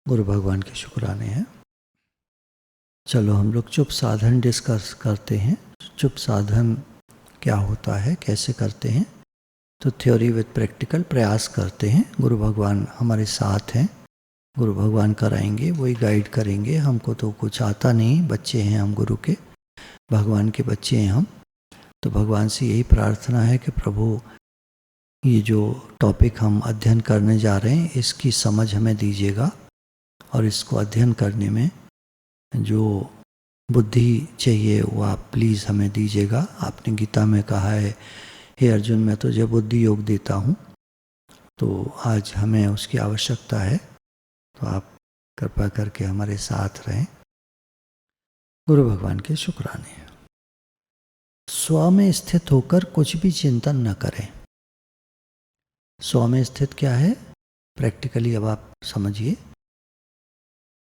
गुरु भगवान के शुक्राने हैं। चलो हम लोग चुप साधन डिस्कस करते हैं। चुप साधन क्या होता है, कैसे करते हैं, तो थ्योरी विद प्रैक्टिकल प्रयास करते हैं। गुरु भगवान हमारे साथ हैं, गुरु भगवान कराएंगे, वही गाइड करेंगे। हमको तो कुछ आता नहीं, बच्चे हैं हम, गुरु के, भगवान के बच्चे हैं हम। तो भगवान से यही प्रार्थना है कि प्रभु ये जो टॉपिक हम अध्ययन करने जा रहे हैं इसकी समझ हमें दीजिएगा, और इसको अध्ययन करने में जो बुद्धि चाहिए वो आप प्लीज़ हमें दीजिएगा। आपने गीता में कहा है, हे अर्जुन मैं तुझे बुद्धि योग देता हूँ, तो आज हमें उसकी आवश्यकता है। तो आप कृपा करके हमारे साथ रहें। गुरु भगवान के शुक्राने। स्व में स्थित होकर कुछ भी चिंतन न करें। स्व में स्थित क्या है, प्रैक्टिकली अब आप समझिए।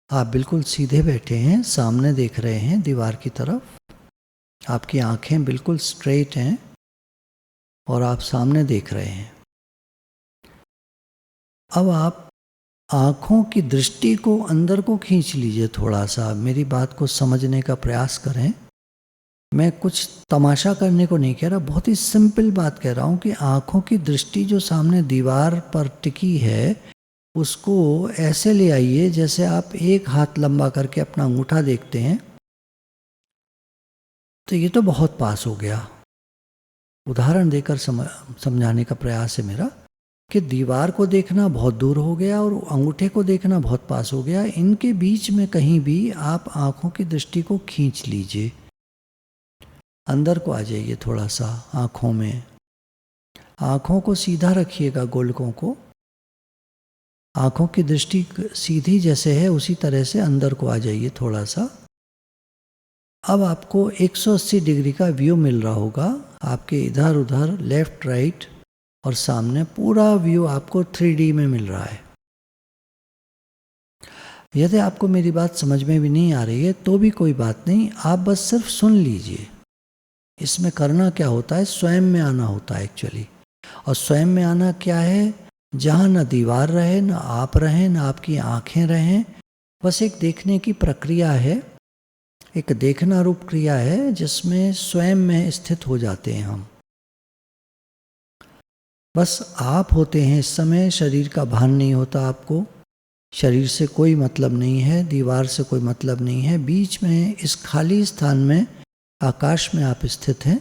आप बिल्कुल सीधे बैठे हैं, सामने देख रहे हैं दीवार की तरफ, आपकी आंखें बिल्कुल स्ट्रेट हैं और आप सामने देख रहे हैं। अब आप आँखों की दृष्टि को अंदर को खींच लीजिए थोड़ा सा। मेरी बात को समझने का प्रयास करें। मैं कुछ तमाशा करने को नहीं कह रहा, बहुत ही सिंपल बात कह रहा हूँ कि आँखों की दृष्टि जो सामने दीवार पर टिकी है उसको ऐसे ले आइए जैसे आप एक हाथ लंबा करके अपना अंगूठा देखते हैं। तो ये तो बहुत पास हो गया। उदाहरण देकर समझाने का प्रयास है मेरा कि दीवार को देखना बहुत दूर हो गया और अंगूठे को देखना बहुत पास हो गया। इनके बीच में कहीं भी आप आँखों की दृष्टि को खींच लीजिए, अंदर को आ जाइए थोड़ा सा। आँखों में, आँखों को सीधा रखिएगा, गोलकों को। आँखों की दृष्टि सीधी जैसे है उसी तरह से अंदर को आ जाइए थोड़ा सा। अब आपको 180 डिग्री का व्यू मिल रहा होगा, आपके इधर उधर, लेफ्ट राइट और सामने, पूरा व्यू आपको 3D में मिल रहा है। यदि आपको मेरी बात समझ में भी नहीं आ रही है तो भी कोई बात नहीं, आप बस सिर्फ सुन लीजिए। इसमें करना क्या होता है, स्वयं में आना होता है एक्चुअली। और स्वयं में आना क्या है, जहाँ न दीवार रहे, न आप रहें, न आपकी आँखें रहें, बस एक देखने की प्रक्रिया है, एक देखना रूप क्रिया है जिसमें स्वयं में स्थित हो जाते हैं हम। बस आप होते हैं इस समय, शरीर का भान नहीं होता आपको। शरीर से कोई मतलब नहीं है, दीवार से कोई मतलब नहीं है। बीच में इस खाली स्थान में, आकाश में आप स्थित हैं।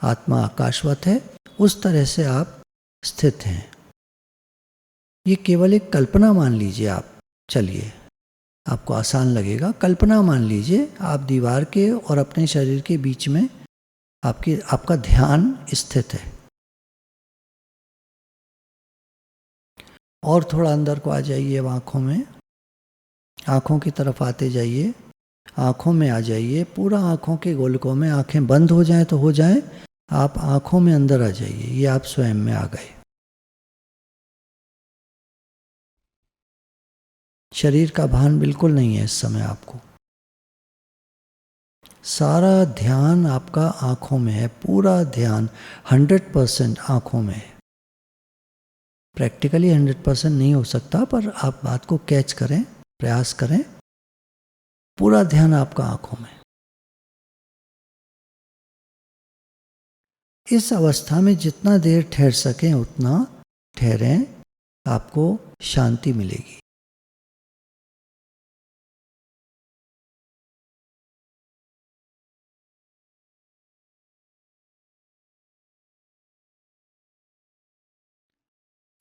आत्मा आकाशवत है, उस तरह से आप स्थित हैं। ये केवल एक कल्पना मान लीजिए आप। चलिए, आपको आसान लगेगा। कल्पना मान लीजिए आप दीवार के और अपने शरीर के बीच में आपका ध्यान स्थित है। और थोड़ा अंदर को आ जाइए, आँखों में, आँखों की तरफ आते जाइए, आँखों में आ जाइए, पूरा आँखों के गोलकों में। आँखें बंद हो जाएं तो हो जाएं, आप आँखों में अंदर आ जाइए। ये आप स्वयं में आ गए। शरीर का भान बिल्कुल नहीं है इस समय आपको। सारा ध्यान आपका आँखों में है, पूरा ध्यान 100% आँखों में है। प्रैक्टिकली 100% नहीं हो सकता, पर आप बात को कैच करें, प्रयास करें। पूरा ध्यान आपका आँखों में। इस अवस्था में जितना देर ठहर सकें उतना ठहरें, आपको शांति मिलेगी।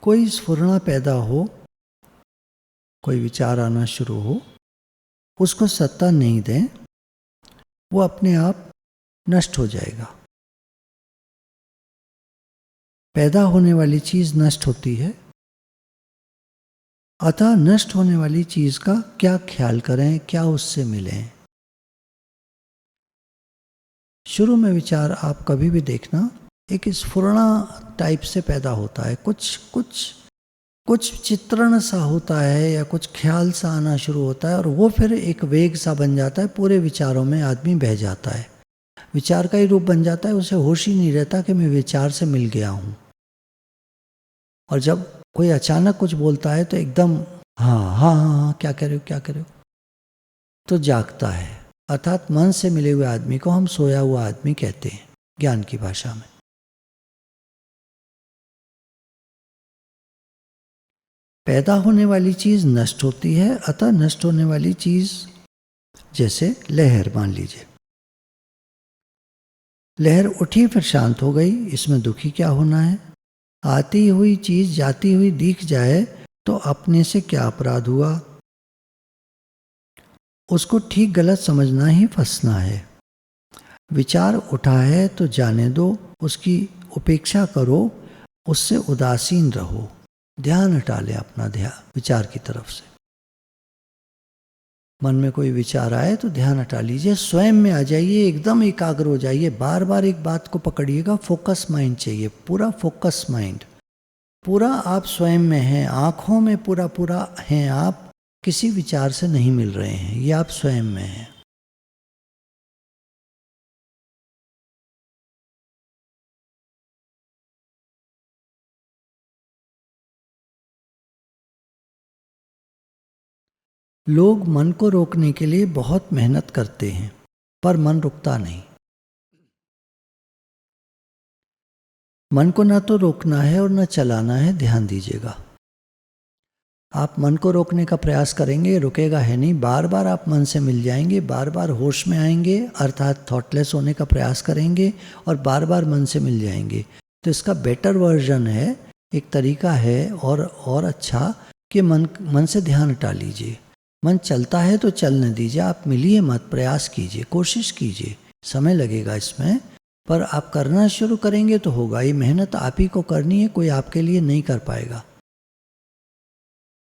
कोई स्फुरणा पैदा हो, कोई विचार आना शुरू हो, उसको सत्ता नहीं दें, वो अपने आप नष्ट हो जाएगा। पैदा होने वाली चीज़ नष्ट होती है, अतः नष्ट होने वाली चीज़ का क्या ख्याल करें, क्या उससे मिलें। शुरू में विचार आप कभी भी देखना एक स्फुरणा टाइप से पैदा होता है, कुछ चित्रण सा होता है या कुछ ख्याल सा आना शुरू होता है, और वो फिर एक वेग सा बन जाता है। पूरे विचारों में आदमी बह जाता है, विचार का ही रूप बन जाता है। उसे होश ही नहीं रहता कि मैं विचार से मिल गया हूँ। और जब कोई अचानक कुछ बोलता है तो एकदम हाँ हाँ हाँ हाँ, क्या कह रहे हो क्या कह रहे हो, तो जागता है। अर्थात मन से मिले हुए आदमी को हम सोया हुआ आदमी कहते हैं ज्ञान की भाषा में। पैदा होने वाली चीज नष्ट होती है, अतः नष्ट होने वाली चीज जैसे लहर मान लीजिए, लहर उठी फिर शांत हो गई, इसमें दुखी क्या होना है। आती हुई चीज जाती हुई दिख जाए तो अपने से क्या अपराध हुआ। उसको ठीक गलत समझना ही फंसना है। विचार उठा है तो जाने दो, उसकी उपेक्षा करो, उससे उदासीन रहो। ध्यान हटा ले अपना ध्यान विचार की तरफ से। मन में कोई विचार आए तो ध्यान हटा लीजिए, स्वयं में आ जाइए, एकदम एकाग्र हो जाइए। बार बार एक बात को पकड़िएगा, फोकस माइंड चाहिए, पूरा फोकस माइंड। पूरा आप स्वयं में हैं, आँखों में पूरा पूरा हैं आप, किसी विचार से नहीं मिल रहे हैं, ये आप स्वयं में हैं। लोग मन को रोकने के लिए बहुत मेहनत करते हैं, पर मन रुकता नहीं। मन को ना तो रोकना है और ना चलाना है, ध्यान दीजिएगा। आप मन को रोकने का प्रयास करेंगे, रुकेगा है नहीं। बार बार आप मन से मिल जाएंगे, बार बार होश में आएंगे, अर्थात थॉटलेस होने का प्रयास करेंगे और बार बार मन से मिल जाएंगे। तो इसका बेटर वर्जन है, एक तरीका है और अच्छा, कि मन से ध्यान हटा लीजिए। मन चलता है तो चलने दीजिए, आप मिलिए मत, प्रयास कीजिए, कोशिश कीजिए। समय लगेगा इसमें, पर आप करना शुरू करेंगे तो होगा। ये मेहनत आप ही को करनी है, कोई आपके लिए नहीं कर पाएगा।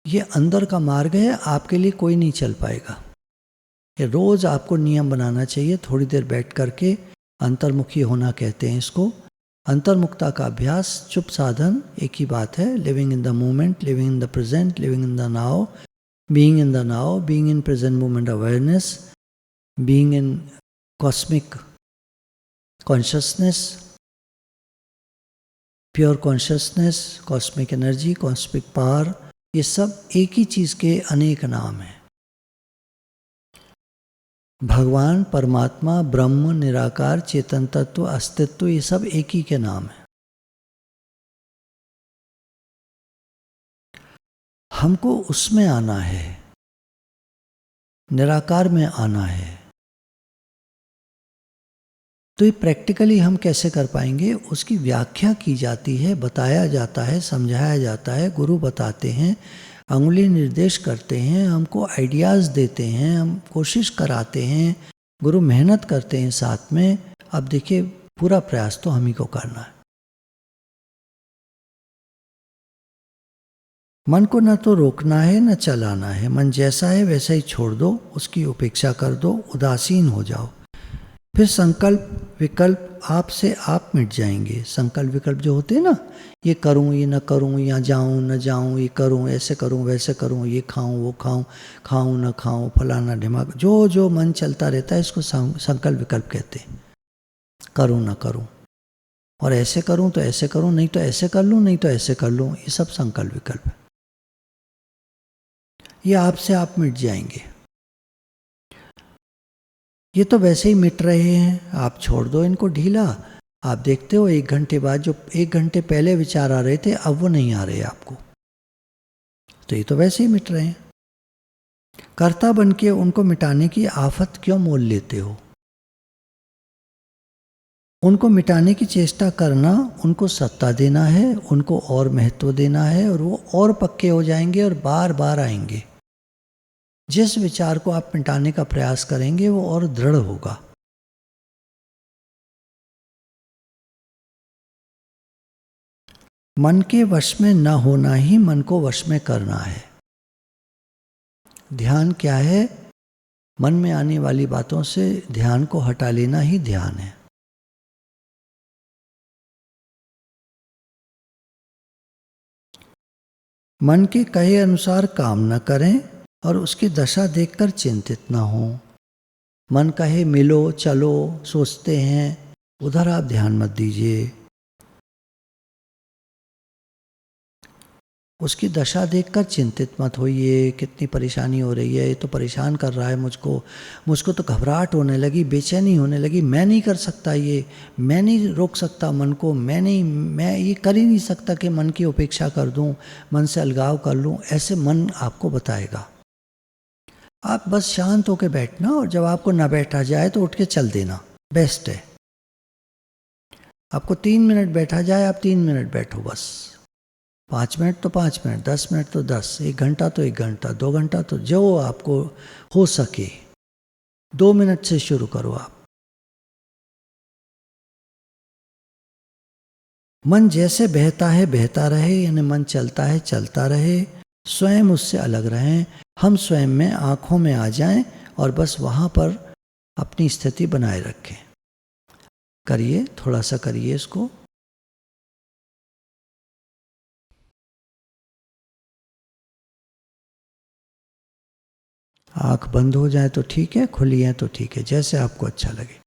ये अंदर का मार्ग है, आपके लिए कोई नहीं चल पाएगा। ये रोज आपको नियम बनाना चाहिए, थोड़ी देर बैठ करके। अंतर्मुखी होना कहते हैं इसको। अंतर्मुखता का अभ्यास, चुप साधन, एक ही बात है। Living in the moment, living in the present, living in the now, being in the now, being in present moment awareness, being in cosmic consciousness, pure consciousness, cosmic energy, cosmic power, ये सब एक ही चीज के अनेक नाम हैं। भगवान, परमात्मा, ब्रह्म, निराकार, चेतन तत्व, अस्तित्व, ये सब एक ही के नाम है। हमको उसमें आना है, निराकार में आना है। तो ये प्रैक्टिकली हम कैसे कर पाएंगे, उसकी व्याख्या की जाती है, बताया जाता है, समझाया जाता है। गुरु बताते हैं, अंगुली निर्देश करते हैं, हमको आइडियाज़ देते हैं, हम कोशिश कराते हैं, गुरु मेहनत करते हैं साथ में। अब देखिए, पूरा प्रयास तो हम ही को करना है। मन को न तो रोकना है न चलाना है। मन जैसा है वैसा ही छोड़ दो, उसकी उपेक्षा कर दो, उदासीन हो जाओ। फिर संकल्प विकल्प आप से आप मिट जाएंगे। संकल्प विकल्प जो होते हैं ना, ये करूं ये न करूं, यहाँ जाऊं न जाऊं, ये करूं ऐसे करूं वैसे करूं, ये खाऊं वो खाऊं, खाऊं न खाऊं, फलाना ढिमाक, जो जो मन चलता रहता है, इसको संकल्प विकल्प कहते हैं। करूं न करूं, और ऐसे करूं तो ऐसे करूं, नहीं तो ऐसे कर लूं, नहीं तो ऐसे कर लूं, ये सब संकल्प विकल्प है। ये आपसे आप मिट जाएंगे। ये तो वैसे ही मिट रहे हैं, आप छोड़ दो इनको ढीला। आप देखते हो 1 घंटे बाद जो 1 घंटे पहले विचार आ रहे थे, अब वो नहीं आ रहे आपको। तो ये तो वैसे ही मिट रहे हैं। कर्ता बन के उनको मिटाने की आफत क्यों मोल लेते हो। उनको मिटाने की चेष्टा करना, उनको सत्ता देना है, उनको और महत्व देना है, और वो और पक्के हो जाएंगे और बार बार आएंगे। जिस विचार को आप मिटाने का प्रयास करेंगे वो और दृढ़ होगा। मन के वश में न होना ही मन को वश में करना है। ध्यान क्या है, मन में आने वाली बातों से ध्यान को हटा लेना ही ध्यान है। मन के कहे अनुसार काम न करें और उसकी दशा देखकर चिंतित न हो। मन कहे मिलो चलो, सोचते हैं, उधर आप ध्यान मत दीजिए। उसकी दशा देखकर चिंतित मत होइए, कितनी परेशानी हो रही है, ये तो परेशान कर रहा है मुझको तो घबराहट होने लगी, बेचैनी होने लगी, मैं नहीं कर सकता ये, मैं नहीं रोक सकता मन को, मैं ये कर ही नहीं सकता कि मन की उपेक्षा कर दूं, मन से अलगाव कर लूं, ऐसे मन आपको बताएगा। आप बस शांत होकर बैठना, और जब आपको ना बैठा जाए तो उठ के चल देना, बेस्ट है। आपको 3 मिनट बैठा जाए, आप 3 मिनट बैठो बस, 5 मिनट तो 5 मिनट, 10 मिनट तो 10, 1 घंटा तो 1 घंटा, 2 घंटा तो जो आपको हो सके। 2 मिनट से शुरू करो आप। मन जैसे बहता है बहता रहे, यानी मन चलता है चलता रहे, स्वयं उससे अलग रहें। हम स्वयं में आँखों में आ जाएं और बस वहाँ पर अपनी स्थिति बनाए रखें। करिए, थोड़ा सा करिए इसको। आँख बंद हो जाए तो ठीक है, खुली है तो ठीक है, जैसे आपको अच्छा लगे।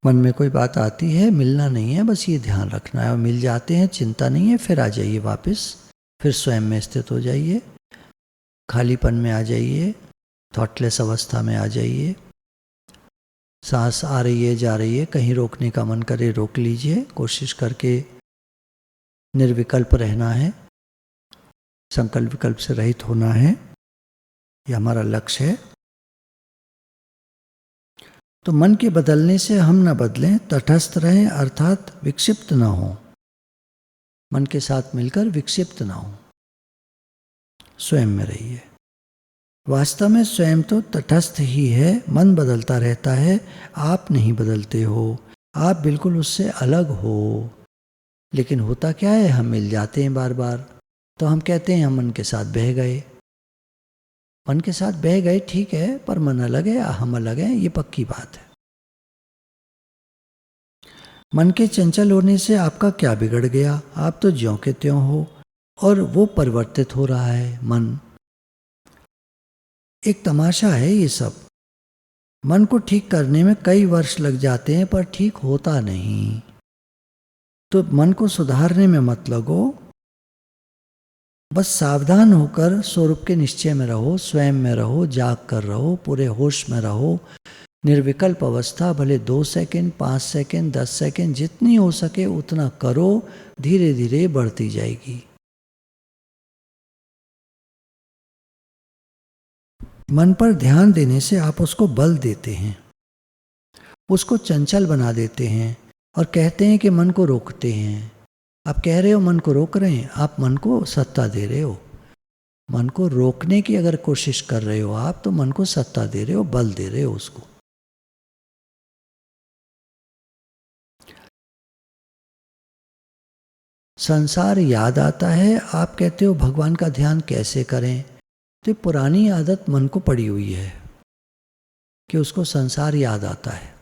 मन में कोई बात आती है, मिलना नहीं है, बस ये ध्यान रखना है। और मिल जाते हैं, चिंता नहीं है, फिर आ जाइए वापस, फिर स्वयं में स्थित हो जाइए, खालीपन में आ जाइए, थॉटलेस अवस्था में आ जाइए। सांस आ रही है जा रही है, कहीं रोकने का मन करे रोक लीजिए, कोशिश करके निर्विकल्प रहना है, संकल्प विकल्प से रहित होना है, ये हमारा लक्ष्य है। तो मन के बदलने से हम न बदलें, तटस्थ रहें, अर्थात विक्षिप्त ना हो, मन के साथ मिलकर विक्षिप्त ना हो, स्वयं में रहिए। वास्तव में स्वयं तो तटस्थ ही है, मन बदलता रहता है, आप नहीं बदलते हो, आप बिल्कुल उससे अलग हो। लेकिन होता क्या है, हम मिल जाते हैं बार बार, तो हम कहते हैं हम मन के साथ बह गए। मन के साथ बह गए ठीक है, पर मन अलग है, हम अलग हैं, ये पक्की बात है। मन के चंचल होने से आपका क्या बिगड़ गया, आप तो ज्यों के त्यों हो, और वो परिवर्तित हो रहा है मन। एक तमाशा है ये सब। मन को ठीक करने में कई वर्ष लग जाते हैं, पर ठीक होता नहीं। तो मन को सुधारने में मत लगो, बस सावधान होकर स्वरूप के निश्चय में रहो, स्वयं में रहो, जाग कर रहो, पूरे होश में रहो। निर्विकल्प अवस्था भले 2 सेकंड, 5 सेकंड, 10 सेकंड, जितनी हो सके उतना करो, धीरे धीरे बढ़ती जाएगी। मन पर ध्यान देने से आप उसको बल देते हैं, उसको चंचल बना देते हैं, और कहते हैं कि मन को रोकते हैं। आप कह रहे हो मन को रोक रहे हैं, आप मन को सत्ता दे रहे हो। मन को रोकने की अगर कोशिश कर रहे हो आप, तो मन को सत्ता दे रहे हो, बल दे रहे हो उसको। संसार याद आता है, आप कहते हो भगवान का ध्यान कैसे करें। तो पुरानी आदत मन को पड़ी हुई है कि उसको संसार याद आता है।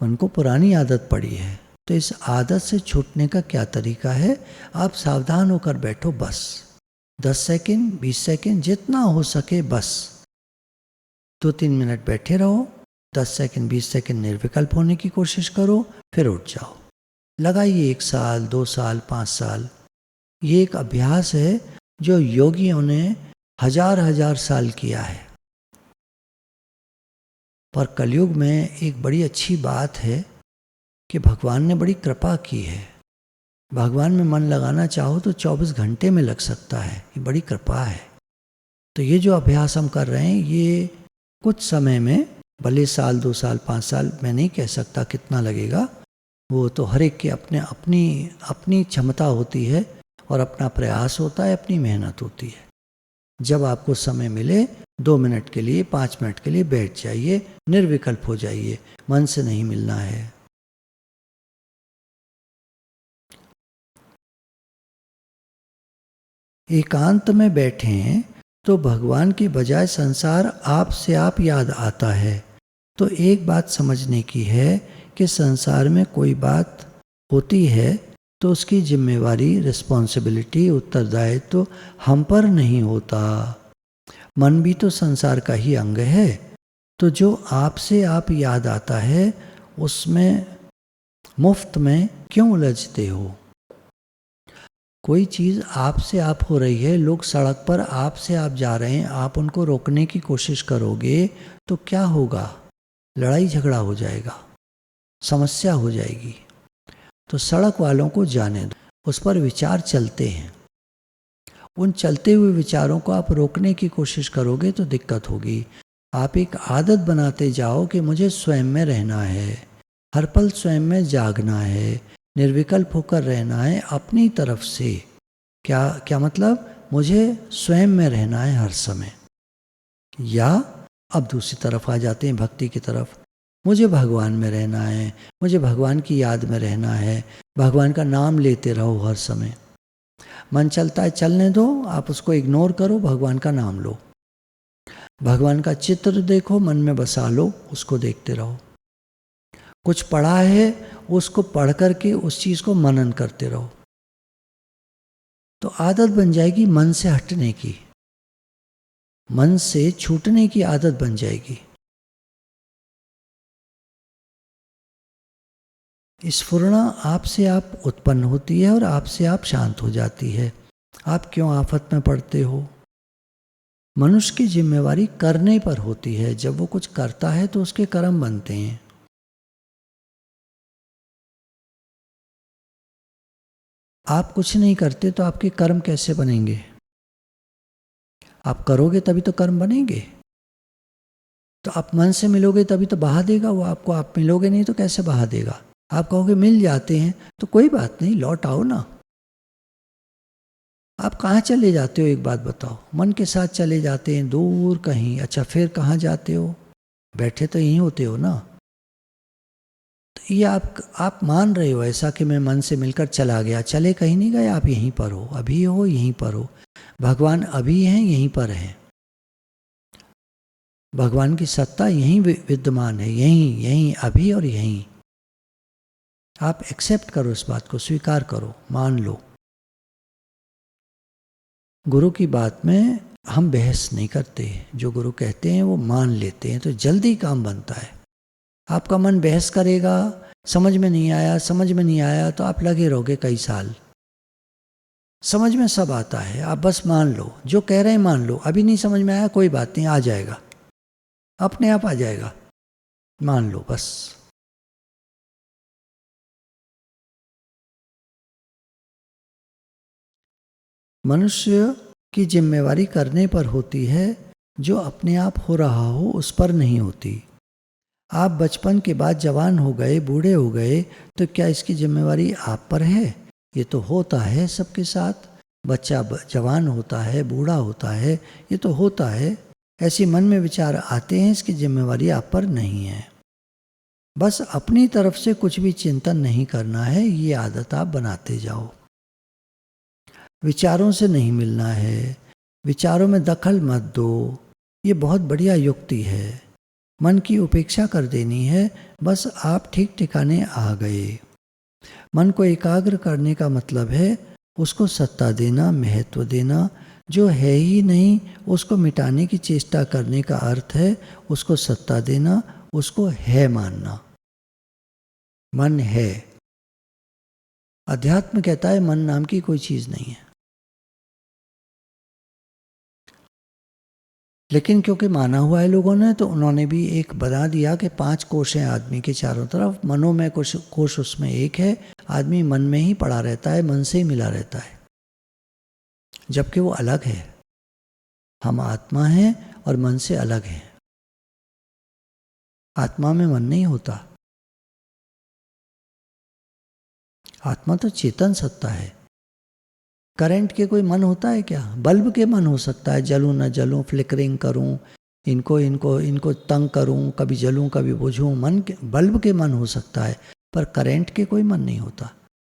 मन को पुरानी आदत पड़ी है, तो इस आदत से छूटने का क्या तरीका है, आप सावधान होकर बैठो बस। 10 सेकंड, 20 सेकंड, जितना हो सके बस 2-3 मिनट बैठे रहो, 10 सेकंड, 20 सेकंड निर्विकल्प होने की कोशिश करो, फिर उठ जाओ। लगाइए 1 साल, 2 साल, 5 साल। ये एक अभ्यास है जो योगियों ने हजार हजार साल किया है। पर कलयुग में एक बड़ी अच्छी बात है कि भगवान ने बड़ी कृपा की है। भगवान में मन लगाना चाहो तो 24 घंटे में लग सकता है, ये बड़ी कृपा है। तो ये जो अभ्यास हम कर रहे हैं, ये कुछ समय में, भले साल, 2 साल, 5 साल, मैं नहीं कह सकता कितना लगेगा, वो तो हर एक की अपनी क्षमता होती है, और अपना प्रयास होता है, अपनी मेहनत होती है। जब आपको समय मिले 2 मिनट के लिए, 5 मिनट के लिए बैठ जाइए, निर्विकल्प हो जाइए, मन से नहीं मिलना है। एकांत में बैठे हैं तो भगवान की बजाय संसार आप से आप याद आता है। तो एक बात समझने की है कि संसार में कोई बात होती है तो उसकी जिम्मेवारी, रिस्पॉन्सिबिलिटी, उत्तरदायित्व तो हम पर नहीं होता, मन भी तो संसार का ही अंग है, तो जो आपसे आप याद आता है उसमें मुफ्त में क्यों उलझते हो? कोई चीज़ आपसे आप हो रही है, लोग सड़क पर आपसे आप जा रहे हैं, आप उनको रोकने की कोशिश करोगे तो क्या होगा? लड़ाई झगड़ा हो जाएगा, समस्या हो जाएगी। तो सड़क वालों को जाने दो, उस पर विचार चलते हैं। उन चलते हुए विचारों को आप रोकने की कोशिश करोगे तो दिक्कत होगी। आप एक आदत बनाते जाओ कि मुझे स्वयं में रहना है, हर पल स्वयं में जागना है, निर्विकल्प होकर रहना है अपनी तरफ से। क्या क्या मतलब? मुझे स्वयं में रहना है हर समय। या अब दूसरी तरफ आ जाते हैं भक्ति की तरफ, मुझे भगवान में रहना है, मुझे भगवान की याद में रहना है, भगवान का नाम लेते रहो हर समय। मन चलता है चलने दो, आप उसको इग्नोर करो, भगवान का नाम लो। भगवान का चित्र देखो, मन में बसा लो, उसको देखते रहो। कुछ पढ़ा है, उसको पढ़ करके उस चीज़ को मनन करते रहो। तो आदत बन जाएगी मन से हटने की, मन से छूटने की आदत बन जाएगी। स्फुरणा आपसे आप उत्पन्न होती है और आपसे आप शांत हो जाती है। आप क्यों आफत में पड़ते हो? मनुष्य की जिम्मेवारी करने पर होती है। जब वो कुछ करता है तो उसके कर्म बनते हैं। आप कुछ नहीं करते तो आपके कर्म कैसे बनेंगे? आप करोगे तभी तो कर्म बनेंगे। तो आप मन से मिलोगे तभी तो बहा देगा वो आपको। आप मिलोगे नहीं तो कैसे बहा देगा? आप कहोगे मिल जाते हैं तो कोई बात नहीं, लौट आओ ना। आप कहाँ चले जाते हो एक बात बताओ? मन के साथ चले जाते हैं दूर कहीं। अच्छा फिर कहाँ जाते हो? बैठे तो यहीं होते हो ना। तो ये आप मान रहे हो ऐसा कि मैं मन से मिलकर चला गया। चले कहीं नहीं गए, आप यहीं पर हो, अभी हो, यहीं पर हो। भगवान अभी हैं, यहीं पर हैं। भगवान की सत्ता यहीं विद्यमान है, यहीं यहीं अभी और यहीं। आप एक्सेप्ट करो, इस बात को स्वीकार करो, मान लो। गुरु की बात में हम बहस नहीं करते। जो गुरु कहते हैं वो मान लेते हैं, तो जल्दी काम बनता है। आपका मन बहस करेगा, समझ में नहीं आया, समझ में नहीं आया, तो आप लगे रहोगे कई साल। समझ में सब आता है, आप बस मान लो, जो कह रहे हैं मान लो। अभी नहीं समझ में आया, कोई बात नहीं, आ जाएगा, अपने आप आ जाएगा, मान लो बस। मनुष्य की जिम्मेवारी करने पर होती है, जो अपने आप हो रहा हो उस पर नहीं होती। आप बचपन के बाद जवान हो गए, बूढ़े हो गए, तो क्या इसकी जिम्मेवारी आप पर है? ये तो होता है सबके साथ। बच्चा जवान होता है, बूढ़ा होता है, ये तो होता है। ऐसे मन में विचार आते हैं, इसकी जिम्मेवारी आप पर नहीं है। बस अपनी तरफ से कुछ भी चिंतन नहीं करना है, ये आदत आप बनाते जाओ। विचारों से नहीं मिलना है, विचारों में दखल मत दो, ये बहुत बढ़िया युक्ति है। मन की उपेक्षा कर देनी है, बस आप ठीक ठिकाने आ गए। मन को एकाग्र करने का मतलब है उसको सत्ता देना, महत्व देना। जो है ही नहीं उसको मिटाने की चेष्टा करने का अर्थ है उसको सत्ता देना, उसको है मानना। मन है। अध्यात्म कहता है मन नाम की कोई चीज़ नहीं है। लेकिन क्योंकि माना हुआ है लोगों ने, तो उन्होंने भी एक बना दिया कि 5 कोश हैं आदमी के चारों तरफ, मनों में कुछ कोश उसमें एक है। आदमी मन में ही पड़ा रहता है, मन से ही मिला रहता है, जबकि वो अलग है। हम आत्मा हैं और मन से अलग हैं। आत्मा में मन नहीं होता। आत्मा तो चेतन सत्ता है। करंट के कोई मन होता है क्या? बल्ब के मन हो सकता है, जलूं न जलूं, फ्लिकरिंग करूं, इनको इनको इनको तंग करूं, कभी जलूं कभी बुझूं। मन के, बल्ब के मन हो सकता है, पर करंट के कोई मन नहीं होता।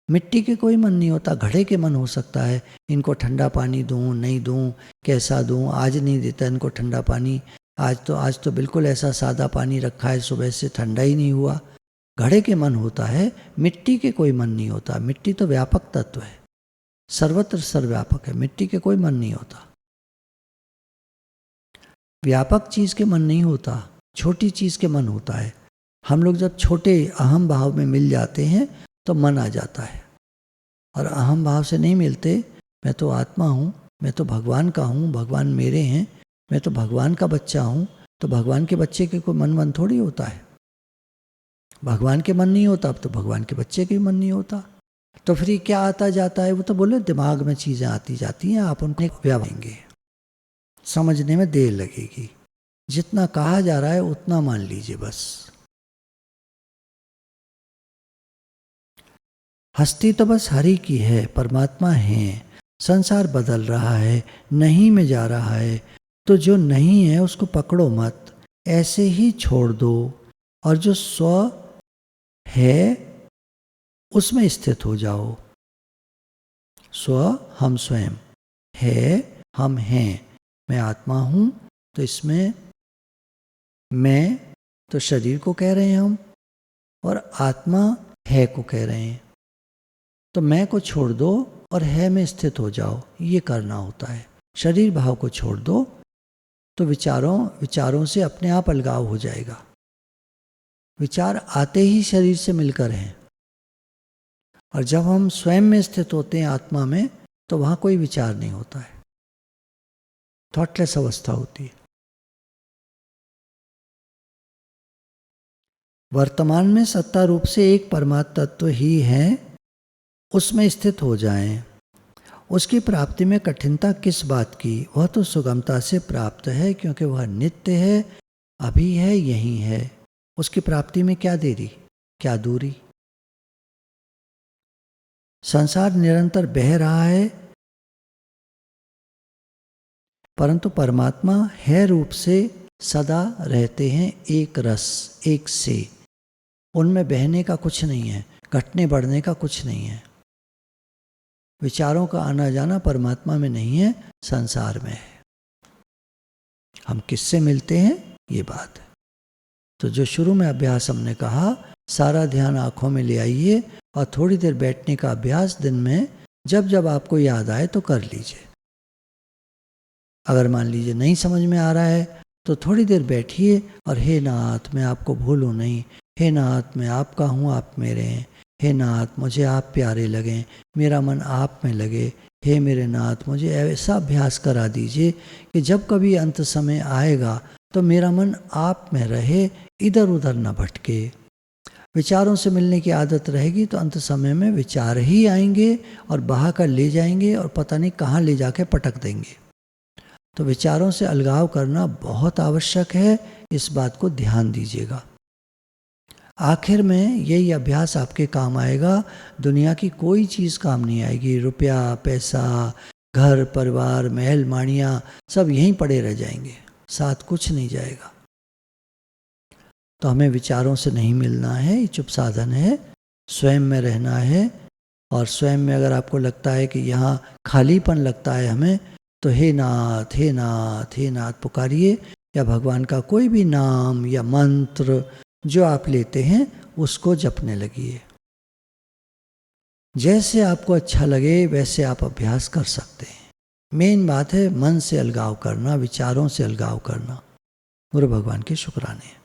मिट्टी के कोई मन नहीं होता। घड़े के मन हो सकता है, इनको ठंडा पानी दूं नहीं दूं, कैसा दूं, आज नहीं देता इनको ठंडा पानी, आज तो बिल्कुल ऐसा सादा पानी रखा है, सुबह से ठंडा ही नहीं हुआ। घड़े के मन होता है, मिट्टी के कोई मन नहीं होता। मिट्टी तो व्यापक तत्व है, सर्वत्र सर्वव्यापक है, मिट्टी के कोई मन नहीं होता। व्यापक चीज़ के मन नहीं होता, छोटी चीज़ के मन होता है। हम लोग जब छोटे अहम भाव में मिल जाते हैं तो मन आ जाता है, और अहम भाव से नहीं मिलते, मैं तो आत्मा हूँ, मैं तो भगवान का हूँ, भगवान मेरे हैं, मैं तो भगवान का बच्चा हूँ, तो भगवान के बच्चे के कोई मन थोड़ी होता है। भगवान के मन नहीं होता, अब तो भगवान के बच्चे के भी मन नहीं होता। तो फिर क्या आता जाता है? वो तो बोले दिमाग में चीज़ें आती जाती हैं, आप उन्हें व्यावेंगे, समझने में देर लगेगी। जितना कहा जा रहा है उतना मान लीजिए बस। हस्ती तो बस हरि की है, परमात्मा है, संसार बदल रहा है, नहीं में जा रहा है, तो जो नहीं है उसको पकड़ो मत, ऐसे ही छोड़ दो, और जो स्व है उसमें स्थित हो जाओ। स्व हम स्वयं, है हम हैं, मैं आत्मा हूँ, तो इसमें मैं तो शरीर को कह रहे हैं हम, और आत्मा है को कह रहे हैं। तो मैं को छोड़ दो और है में स्थित हो जाओ, ये करना होता है। शरीर भाव को छोड़ दो तो विचारों से अपने आप अलगाव हो जाएगा। विचार आते ही शरीर से मिलकर हैं, और जब हम स्वयं में स्थित होते हैं आत्मा में, तो वहाँ कोई विचार नहीं होता है, थॉटलेस अवस्था होती है। वर्तमान में सत्ता रूप से एक परमात्म तत्व ही है, उसमें स्थित हो जाएं। उसकी प्राप्ति में कठिनता किस बात की? वह तो सुगमता से प्राप्त है, क्योंकि वह नित्य है, अभी है, यही है। उसकी प्राप्ति में क्या देरी, क्या दूरी? संसार निरंतर बह रहा है, परंतु परमात्मा है रूप से सदा रहते हैं एक रस, एक से। उनमें बहने का कुछ नहीं है, घटने बढ़ने का कुछ नहीं है। विचारों का आना जाना परमात्मा में नहीं है, संसार में है। हम किससे मिलते हैं, ये बात है। तो जो शुरू में अभ्यास हमने कहा, सारा ध्यान आंखों में ले आइए और थोड़ी देर बैठने का अभ्यास दिन में जब जब आपको याद आए तो कर लीजिए। अगर मान लीजिए नहीं समझ में आ रहा है तो थोड़ी देर बैठिए और हे नाथ मैं आपको भूलूं नहीं, हे नाथ मैं आपका हूँ, आप मेरे हैं, हे नाथ मुझे आप प्यारे लगें, मेरा मन आप में लगे, हे मेरे नाथ मुझे ऐसा अभ्यास करा दीजिए कि जब कभी अंत समय आएगा तो मेरा मन आप में रहे, इधर उधर न भटके। विचारों से मिलने की आदत रहेगी तो अंत समय में विचार ही आएंगे और बहा कर ले जाएंगे और पता नहीं कहाँ ले जाके पटक देंगे। तो विचारों से अलगाव करना बहुत आवश्यक है, इस बात को ध्यान दीजिएगा। आखिर में यही अभ्यास आपके काम आएगा, दुनिया की कोई चीज़ काम नहीं आएगी। रुपया, पैसा, घर परिवार, महल माड़ियाँ सब यहीं पड़े रह जाएंगे, साथ कुछ नहीं जाएगा। तो हमें विचारों से नहीं मिलना है, ये चुप साधन है, स्वयं में रहना है। और स्वयं में अगर आपको लगता है कि यहाँ खालीपन लगता है हमें, तो हे नाथ हे नाथ हे नाथ पुकारिए, या भगवान का कोई भी नाम या मंत्र जो आप लेते हैं उसको जपने लगिए। जैसे आपको अच्छा लगे वैसे आप अभ्यास कर सकते हैं। मेन बात है मन से अलगाव करना, विचारों से अलगाव करना। गुरु भगवान के शुक्राने।